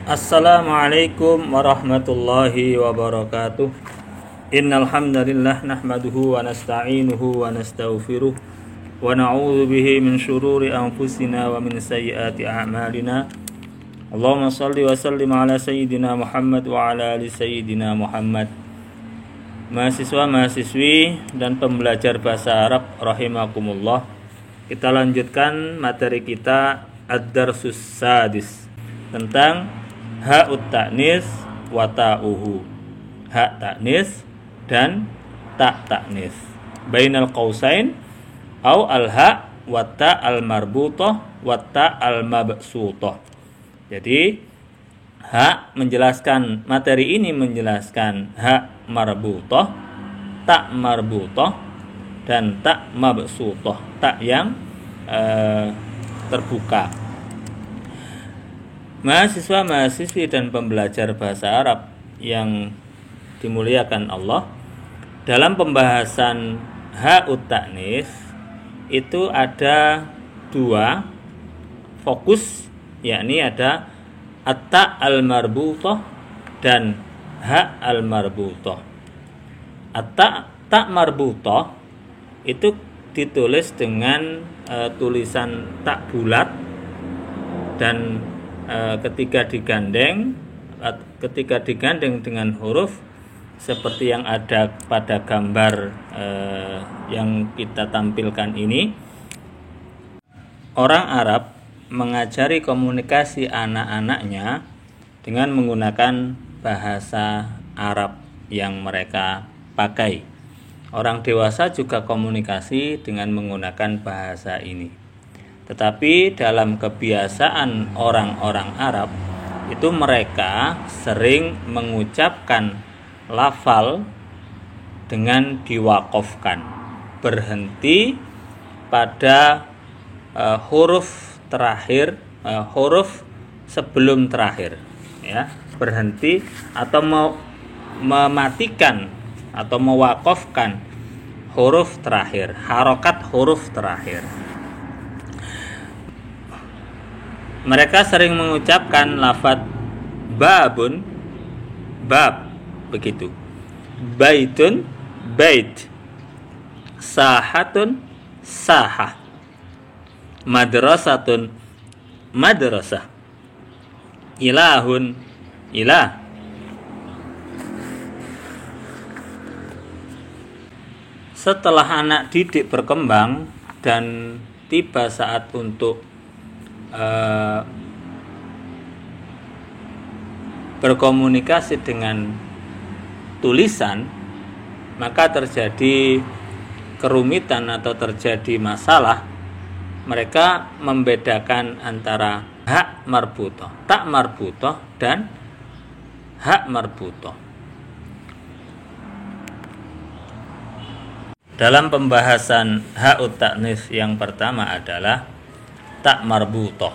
Assalamualaikum warahmatullahi wabarakatuh. Innal hamdalillah nahmaduhu wa nasta'inuhu wa nastaghfiruh wa na'udzu bihi min syururi anfusina wa min sayyiati a'malina. Allahumma shalli wa sallim ala sayyidina Muhammad wa ala ali sayyidina Muhammad. Mahasiswa-mahasiswi dan pembelajar bahasa Arab rahimakumullah. Kita lanjutkan materi kita Ad-Darsus Sadis tentang ha'ut ta'nis wa ta'uhu. Hak ta'nis dan tak ta'nis. Bainal qausain au al-ha' wa ta' al-marbutah wa ta' al-mabsutah. Jadi hak menjelaskan, materi ini menjelaskan hak marbutah, tak marbutah, dan tak mabsutah, tak yang terbuka. Mahasiswa-mahasiswi dan pembelajar bahasa Arab yang dimuliakan Allah, dalam pembahasan ha'ut ta'nis itu ada dua fokus, yakni ada at-ta' al-marbutah dan ha' al-marbutah. At-ta' marbutah itu ditulis dengan tulisan tak bulat dan ketika digandeng dengan huruf seperti yang ada pada gambar yang kita tampilkan ini, orang Arab mengajari komunikasi anak-anaknya dengan menggunakan bahasa Arab yang mereka pakai. Orang dewasa juga komunikasi dengan menggunakan bahasa ini. Tetapi dalam kebiasaan orang-orang Arab itu mereka sering mengucapkan lafal dengan diwaqafkan, berhenti pada huruf terakhir, huruf sebelum terakhir, ya, berhenti atau mematikan atau mewaqafkan huruf terakhir, harokat huruf terakhir. Mereka sering mengucapkan lafaz babun, bab, begitu. Baitun, bait. Sahatun, sahah. Madrasatun, madrasah. Ilahun, ilah. Setelah anak didik berkembang dan tiba saat untuk berkomunikasi dengan tulisan, maka terjadi kerumitan atau terjadi masalah. Mereka membedakan antara hak marbutah, tak marbutah, dan hak marbutah. Dalam pembahasan ha'ut ta'nis yang pertama adalah tak marbutah.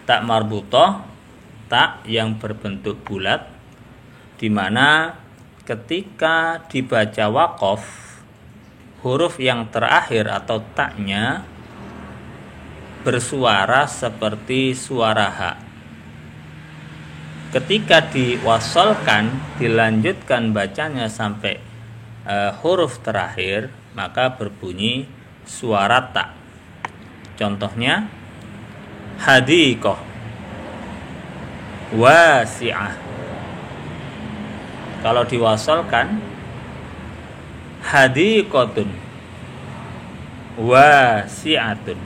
Tak marbutah, tak yang berbentuk bulat, di mana ketika dibaca waqaf, huruf yang terakhir atau taknya bersuara seperti suara ha. Ketika diwasolkan, dilanjutkan bacanya sampai huruf terakhir, maka berbunyi suara tak. Contohnya hadiqah, wasi'ah. Kalau diwasolkan hadiqatun, wasi'atun.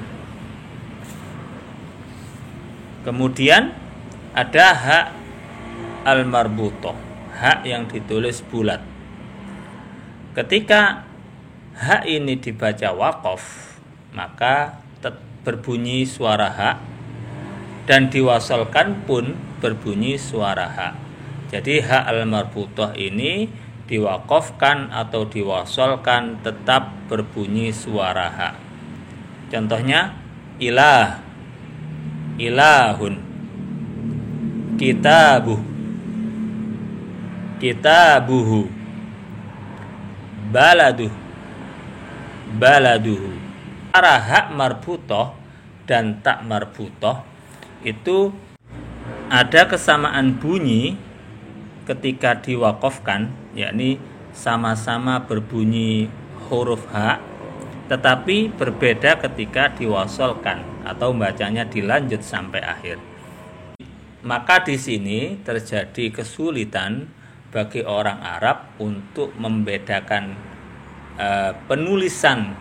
Kemudian ada hak al-marbutah, hak yang ditulis bulat. Ketika hak ini dibaca waqaf, maka berbunyi suara hak, dan diwasolkan pun berbunyi suara hak. Jadi hak al-marbutah ini diwaqafkan atau diwasolkan tetap berbunyi suara hak. Contohnya ilah, ilahun. Kitabuh, kitabuhu. Baladuh, baladuhu. Antara hak marbutah dan tak marbutah itu ada kesamaan bunyi ketika diwaqafkan, yakni sama-sama berbunyi huruf H, tetapi berbeda ketika diwasolkan atau bacanya dilanjut sampai akhir. Maka di sini terjadi kesulitan bagi orang Arab untuk membedakan penulisan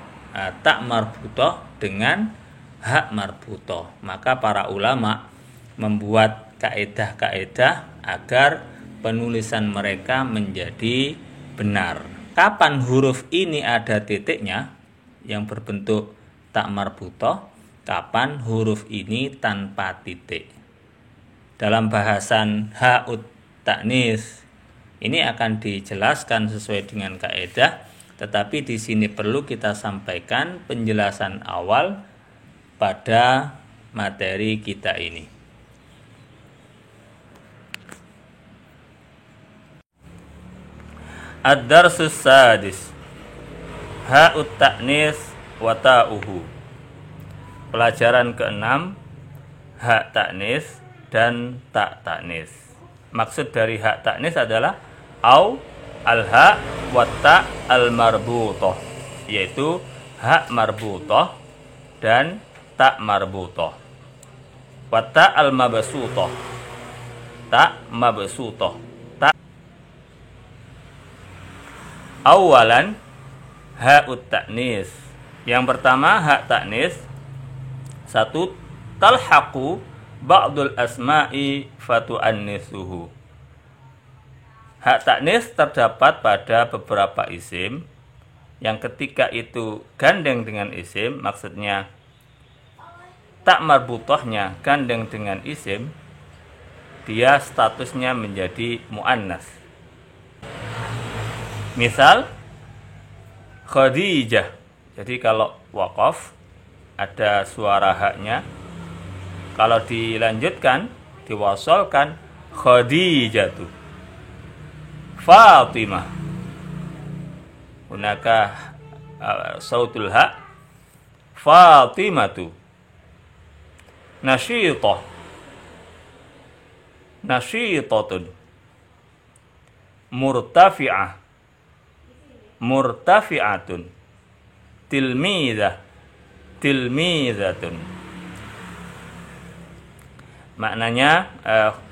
tak marbutoh dengan hak marbutoh. Maka para ulama membuat kaedah-kaedah agar penulisan mereka menjadi benar. Kapan huruf ini ada titiknya yang berbentuk tak marbutoh, kapan huruf ini tanpa titik. Dalam bahasan ha'ut ta'nis ini akan dijelaskan sesuai dengan kaedah, tetapi di sini perlu kita sampaikan penjelasan awal pada materi kita ini. Ad-darsus sadis, ha'ut ta'nis wa ta'uhu. Pelajaran ke-6, hak ta'nis dan tak ta'nis. Maksud dari hak ta'nis adalah au al-ha wa ta' al-marbutoh, yaitu hak marbutoh dan tak marbutoh. Wa ta' al-mabsutoh, tak mabsutoh. Awalan ha'ut ta'nis. Yang pertama hak ta'nis. 1. Talhaqu ba'dul asma'i fatu'annisuhu. Hak ta'nis terdapat pada beberapa isim yang ketika itu gandeng dengan isim, maksudnya tak marbutohnya gandeng dengan isim, dia statusnya menjadi mu'annas. Misal Khadijah. Jadi kalau waqaf ada suara haknya, kalau dilanjutkan, diwasolkan Khadijatu. Fatimah. Hunaka sautul hak. Fatimatu. Nasyitah. Nasyitatun. Murtafi'ah. Murtafi'atun. Tilmidah. Tilmidatun. Maknanya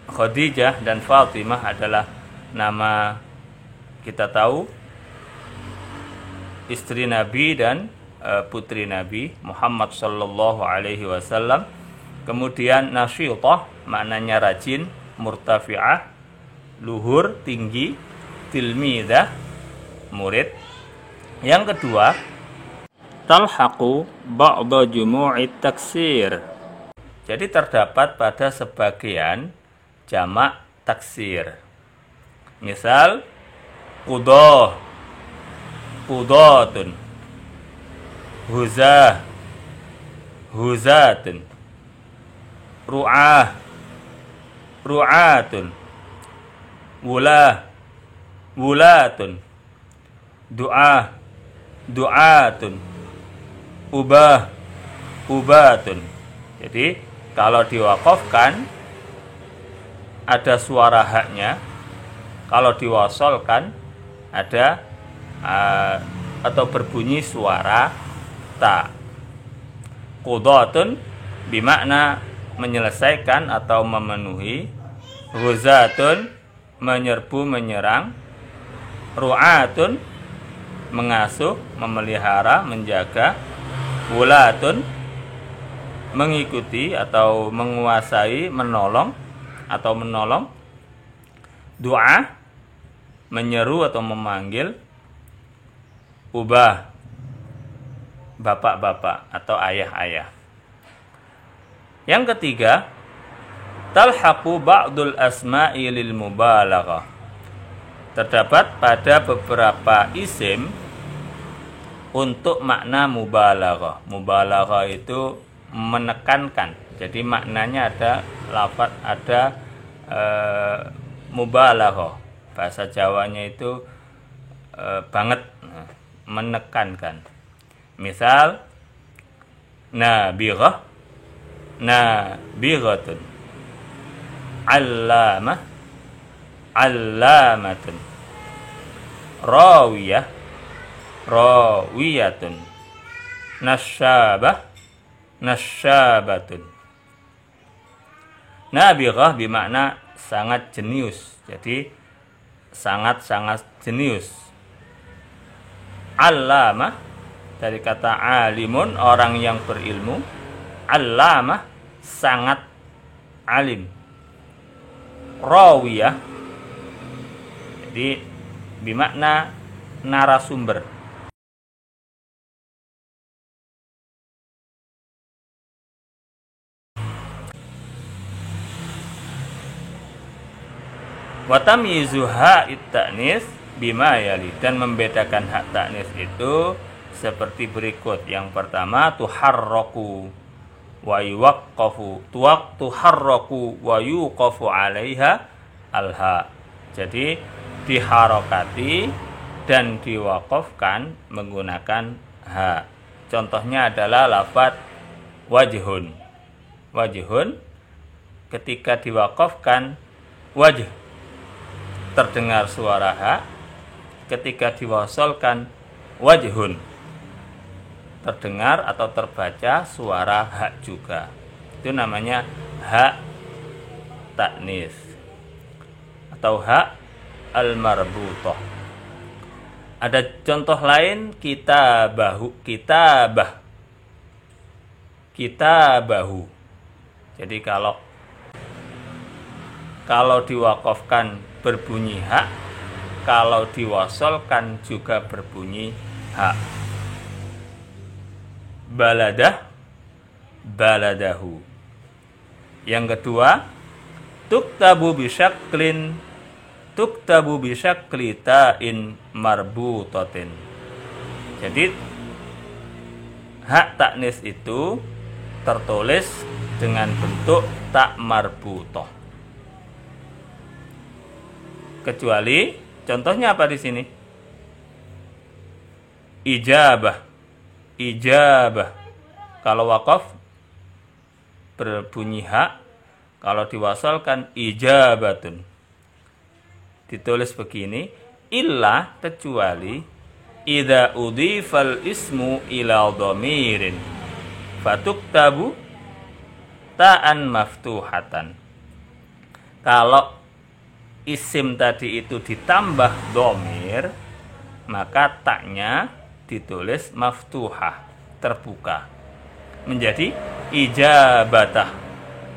Khadijah dan Fatimah adalah nama, kita tahu, istri Nabi dan putri Nabi Muhammad sallallahu alaihi wasallam. Kemudian nasyitah maknanya rajin, murtafi'ah luhur, tinggi, tilmidah murid. Yang kedua, talhaqu ba'da jumu'it taksir. Jadi terdapat pada sebagian jamak taksir. Misal qudah, qudatun, huzah, huzatun, ru'ah, ru'atun, wulah, wulatun, du'ah, du'atun, ubah, ubatun. Jadi kalau diwaqafkan ada suara haknya, kalau diwasolkan ada atau berbunyi suara ta. Qudatun bermakna menyelesaikan atau memenuhi, ghuzatun menyerbu, menyerang, ru'atun mengasuh, memelihara, menjaga, wulatun mengikuti atau menguasai, menolong atau menolong, du'a menyeru atau memanggil, ubah bapak-bapak atau ayah-ayah. Yang ketiga, talhaqu ba'dul asma'i lil mubalaghah. Terdapat pada beberapa isim untuk makna mubalaghah. Mubalaghah itu menekankan. Jadi maknanya ada lafaz, ada mubalaghah. Bahasa Jawanya itu banget, menekankan. Misal nabighah, nabighatun. allamah, allamatun. Rawiyah, rawiyatun. Nasyabah, nasyabatun. Nabighah bermakna sangat jenius. Jadi sangat-sangat jenius. Allamah dari kata alimun, orang yang berilmu. Allamah sangat alim. Rawiyah jadi bermakna narasumber. Wa tamyizu ha'it ta'nis bima yali, dan membedakan hak ta'nis itu seperti berikut. Yang pertama tuharraku wa yuwaqqafu, tuharraku wa yuqafu 'alaiha alha. Jadi diharokati dan diwaqafkan menggunakan ha. Contohnya adalah lafaz wajhun. Wajhun ketika diwaqafkan wajh terdengar suara ha, ketika diwasolkan wajhun terdengar atau terbaca suara ha juga. Itu namanya ha ta'nis atau ha al-marbutah. Ada contoh lain, kitabahu, kitabah, kitabahu. Jadi kalau diwaqafkan berbunyi ha, kalau diwasolkan juga berbunyi ha. Baladah, baladahu. Yang kedua, tuktabu bisyaklin, tuktabu bisyakli ta'in marbutatin. Jadi hak ta'nis itu tertulis dengan bentuk tak marbutah. Kecuali contohnya apa di sini? Ijabah, ijabah. Kalau waqaf berbunyi hak, kalau diwasalkan ijabatun. Ditulis begini, illa kecuali idza udhifal ismu ila dhamirin fatuktabu ta'an maftuhatan. Kalau isim tadi itu ditambah dhamir, maka taknya ditulis maftuhah, terbuka, menjadi ijabatah,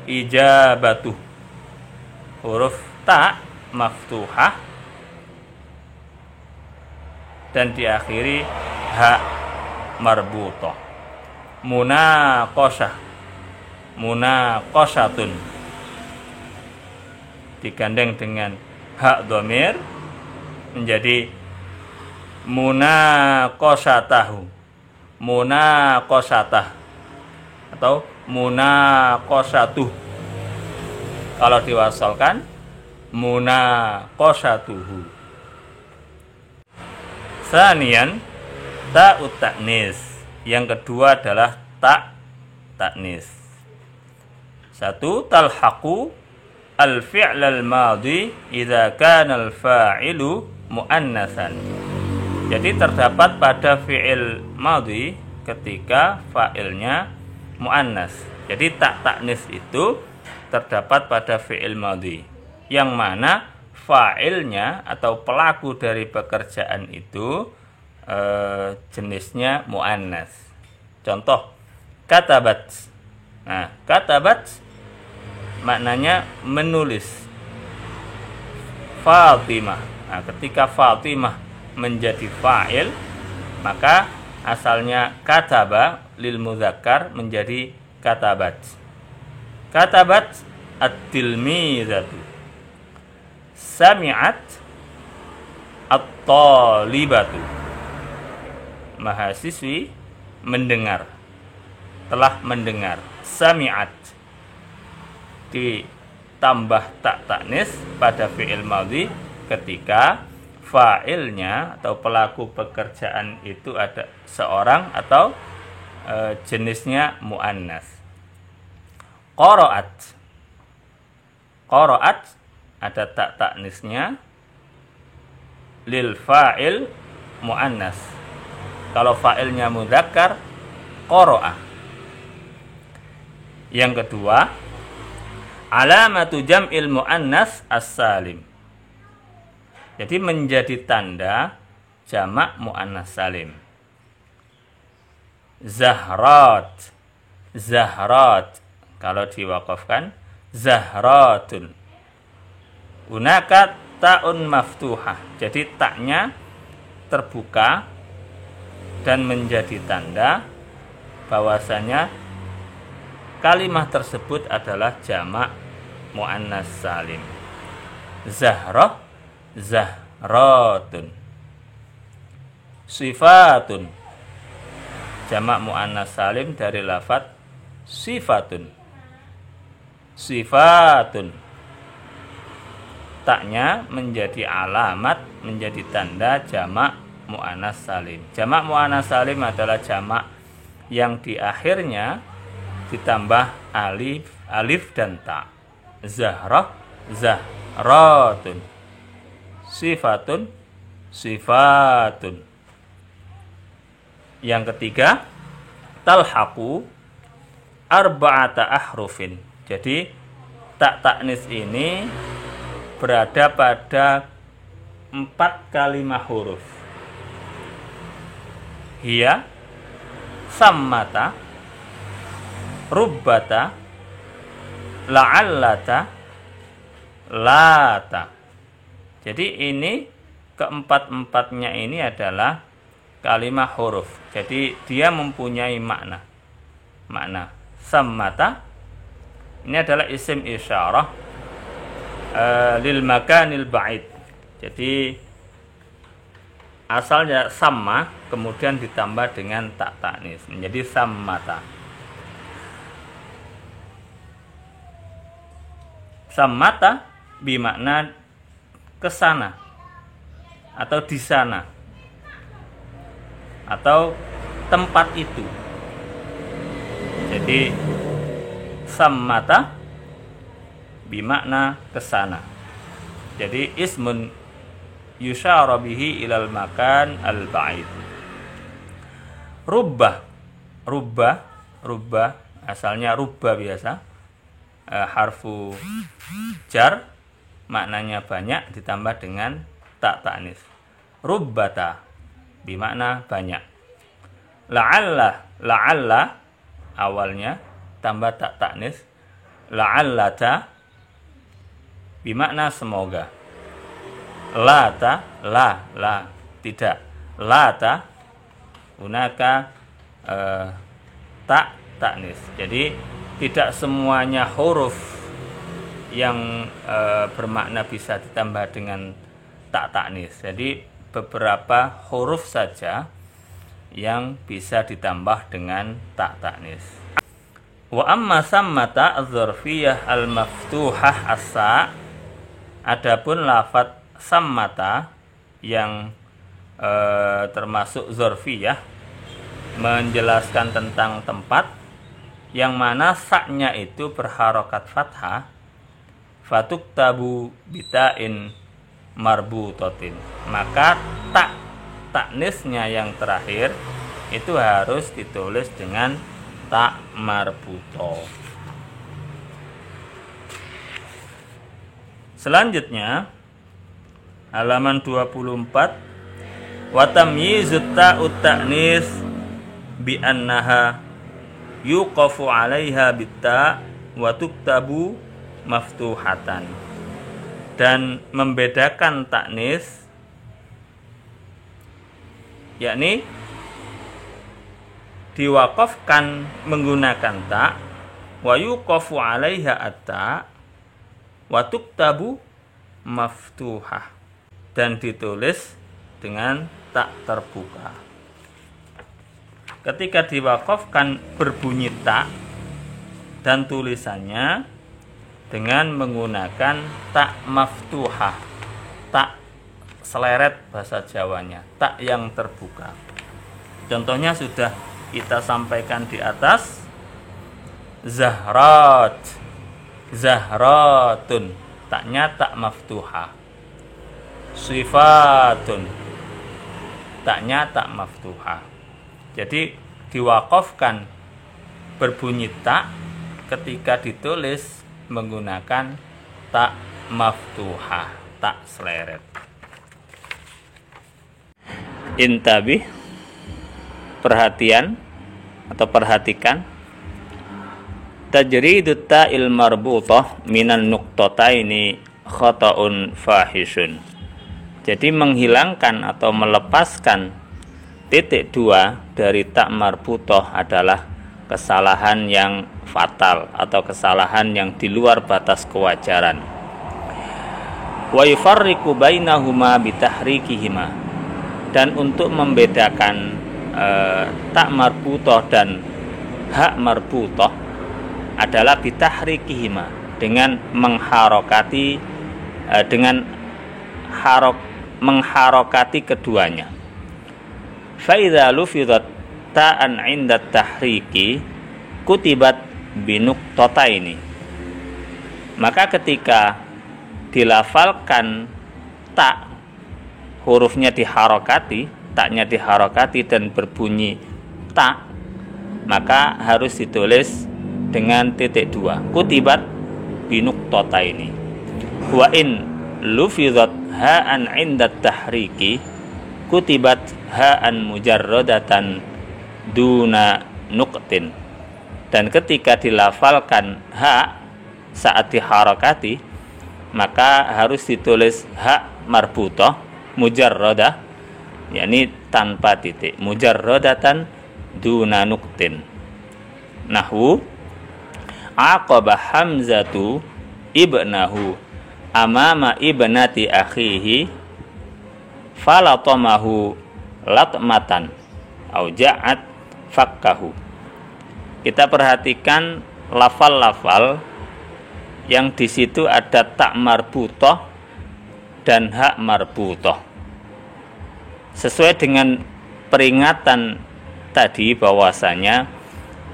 ijabatuh. Huruf ta maftuhah dan diakhiri ha marbutah. Munaqashah, munaqashatun digandeng dengan hak dhamir menjadi munaqashatahu, munaqashatah atau munaqashatuh. Kalau diwasalkan munaqashatuhu. Sanian ta'ut ta'nis. Yang kedua adalah ta' ta'nis. Satu, talhaqu al-fi'l al-madhi idza kana al-fa'ilu muannasan. Jadi terdapat pada fi'il madhi ketika fa'ilnya muannas. Jadi ta' ta'nis itu terdapat pada fi'il madhi yang mana fa'ilnya atau pelaku dari pekerjaan itu jenisnya muannas. Contoh, katabat. Nah, katabat maknanya menulis. Fatimah. Nah, ketika Fatimah menjadi fa'il, maka asalnya kataba lil mudzakkar menjadi katabat. Katabat at-tilmizatu. Sami'at at-talibatu. Mahasiswi mendengar, telah mendengar. Sami'at ditambah tak ta'nis pada fi'il madhi ketika fa'ilnya atau pelaku pekerjaan itu ada seorang atau jenisnya muannas. Qara'at. Qara'at ada tak ta'nisnya. Lil fa'il muannas. Kalau fa'ilnya mudzakkar, qara'a. Yang kedua, alamatu jam'il muannas as-salim. Jadi menjadi tanda jamak muannas salim. Zahrat. Zahrat. Kalau diwaqafkan zahratun. Hunaka ta'un maftuhah. Jadi taknya terbuka dan menjadi tanda bahwasanya kalimat tersebut adalah jamak muannas salim. Zahrah, zahratun. Sifatun, jamak muannas salim dari lafadz sifatun. Sifatun, taknya menjadi alamat, menjadi tanda jamak muannas salim. Jamak muannas salim adalah jamak yang di akhirnya ditambah alif dan ta. Zahrah, zahratun. Sifatun, sifatun. Yang ketiga, talhaqu arba'ata ahrufin. Jadi tak ta'nis ini berada pada 4 kalimah huruf. Hiya, sammata, rubbata, la'allata, lata. Jadi ini keempat-empatnya ini adalah kalimah huruf. Jadi dia mempunyai makna. Makna sammata ini adalah isim isyarah lil makanil ba'id. Jadi asalnya sama kemudian ditambah dengan tak ta'nis menjadi sammata. Sammata bermakna kesana atau di sana atau tempat itu. Jadi sammata bimakna kesana. Jadi ismun yusyara bihi ilal makan al ba'id. Rubbah, rubbah asalnya rubbah biasa. Harfu jar maknanya banyak ditambah dengan tak ta'nis. Rubbata bimakna banyak. La'alla awalnya tambah tak ta'nis. La'allata bimakna semoga. Lata, la tidak. Lata hunaka tak ta'nis. Jadi tidak semuanya huruf yang bermakna bisa ditambah dengan tak ta'nis. Jadi beberapa huruf saja yang bisa ditambah dengan tak ta'nis. Wa amma sammata az-zarfiyah al-maftuhah as-sa. Adapun lafadz sammata yang termasuk zarfiyah menjelaskan tentang tempat yang mana saknya itu berharokat fathah, fatuktabu bita'in marbutatin. Maka tak ta'nisnya yang terakhir itu harus ditulis dengan tak marbuto. Selanjutnya halaman 24, wa tamyizut ta'ut ta'nis bi annaha yuqafu 'alaiha bitta wa tuktabu maftuhatan. Dan membedakan taknis yakni diwaqafkan menggunakan ta, wa yuqafu 'alaiha atta wa tuktabu maftuhah, dan ditulis dengan tak terbuka. Ketika diwaqafkan berbunyi tak dan tulisannya dengan menggunakan tak maftuhah, tak seleret bahasa Jawanya, tak yang terbuka. Contohnya sudah kita sampaikan di atas. Zahrat, Zahratun, taknya tak maftuhah. Sifatun, taknya tak maftuhah. Jadi diwaqafkan berbunyi tak ketika ditulis menggunakan tak maftuhah, tak seleret. Intabih, perhatian atau perhatikan, tajridut ta'il marbutah minan nuqtataini khata'un fahisyun. Jadi menghilangkan atau melepaskan titik 2 dari tak marbutah adalah kesalahan yang fatal atau kesalahan yang di luar batas kewajaran. Wa yufarriqu bainahuma bitahrikihima, dan untuk membedakan tak marbutah dan hak marbutah adalah bitahrikihima, dengan mengharokati mengharokati keduanya. Fa idza lufidat ta'an 'inda tahriki kutibat binuqtataini, maka ketika dilafalkan tak, hurufnya diharokati, taknya diharokati dan berbunyi tak, maka harus ditulis dengan titik 2, kutibat binuqtataini. Wa in lufidat ha'an 'inda tahriki kutibat ha'an mujarradatan duna nuqtin, dan ketika dilafalkan ha saat diharokati, maka harus ditulis hak marbutah mujarradah, yakni tanpa titik, mujarradatan duna nuqtin. Nahwu aqaba hamzatu ibnahu amama ibnati akhihi falatamahu latmatan au ja'at fakkahu. Kita perhatikan lafal-lafal yang di situ ada tak marbutah dan hak marbutah. Sesuai dengan peringatan tadi bahwasanya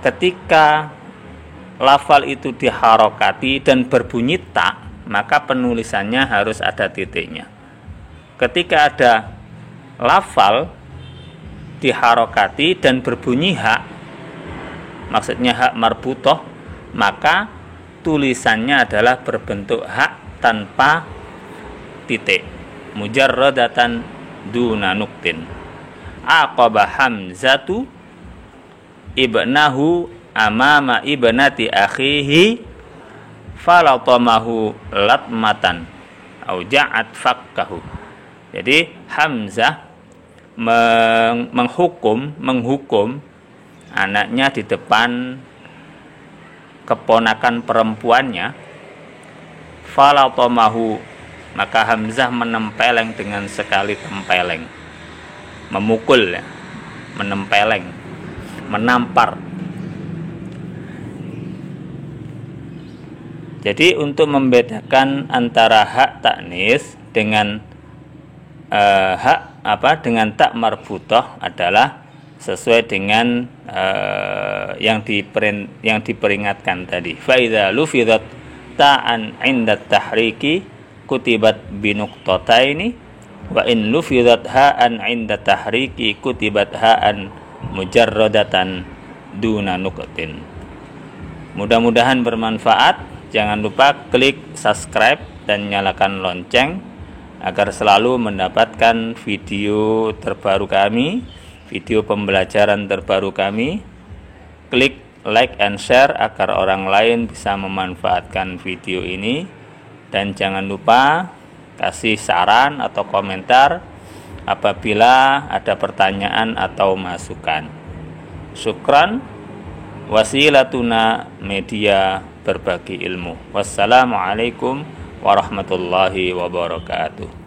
ketika lafal itu diharokati dan berbunyi tak, maka penulisannya harus ada titiknya. Ketika ada lafal diharokati dan berbunyi hak, maksudnya hak marbutah, maka tulisannya adalah berbentuk hak tanpa titik, mujarradatan duna nuqtin. Aqaba hamzatu ibnahu amama ibnati akhihi falatamahu latmatan au ja'at fakkahu. Jadi Hamzah menghukum anaknya di depan keponakan perempuannya. Falatamahu, maka Hamzah menempeleng dengan sekali tempeleng, memukul ya, menempeleng, menampar. Jadi untuk membedakan antara hak taknis dengan dengan tak marbutah adalah sesuai dengan yang diperingatkan tadi. Fa idza lufidat ta'an 'inda tahriki kutibat binuqtataini wa in lufidat ha'an 'inda tahriki kutibat ha'an mujarradatan duna nuqtin. Mudah-mudahan bermanfaat. Jangan lupa klik subscribe dan nyalakan lonceng agar selalu mendapatkan video terbaru kami, video pembelajaran terbaru kami. Klik like and share agar orang lain bisa memanfaatkan video ini. Dan jangan lupa kasih saran atau komentar apabila ada pertanyaan atau masukan. Syukran. Wasilatuna media berbagi ilmu. Wassalamualaikum warahmatullahi wabarakatuh.